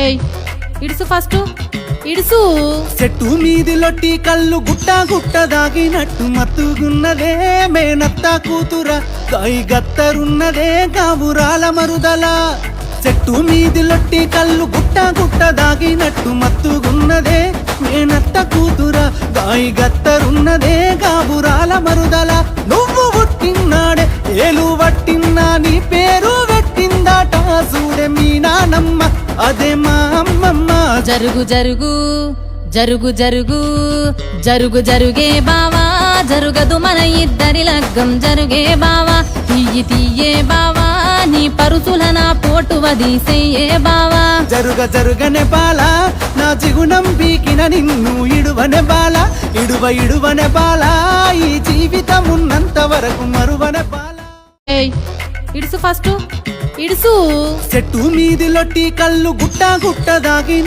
ఏయ్ ఇడుసు ఫస్ట్ ఇడుసు. చెట్టు మీది లొట్టి కళ్ళు గుట్ట గుట్ట దాగినట్టు మత్తుగున్నదే మేనత్త కూతుర గాయి గత్తరున్నదే కాబురాల మరుదల. చెట్టు మీది లొట్టి కళ్ళు గుట్ట గుట్ట దాగినట్టు మత్తుగున్నదే మేనత్త కూతుర గాయి గత్తరున్నదే కాబురాల మరుదల. నువ్వు పుట్టినాడే ఏలు పట్టిన్నా నీ పేరు పెట్టిందాట చూడే మీ నానమ్మ అదే మా అమ్మమ్మ. జరుగు జరుగు జరుగు జరుగు జరుగు జరుగే బావా జరుగదు మన ఇద్దరి లగ్గం జరుగే బావా. తీయి తీయే బావా నీ పరుసుల నా పోటు వదీసెయ్యే బావా. జరుగ జరుగనే బాల నా జిగుణం పీకిన నిన్ను ఇడువనే బాల ఇడువనే బాల ఈ జీవితం ఉన్నంత వరకు మరువనే బాల. ఏయ్ ఇడుసు ఫస్ట్ ఇడుసు. చెట్టు మీది లొట్టి కళ్ళు గుట్ట గుట్ట దాగి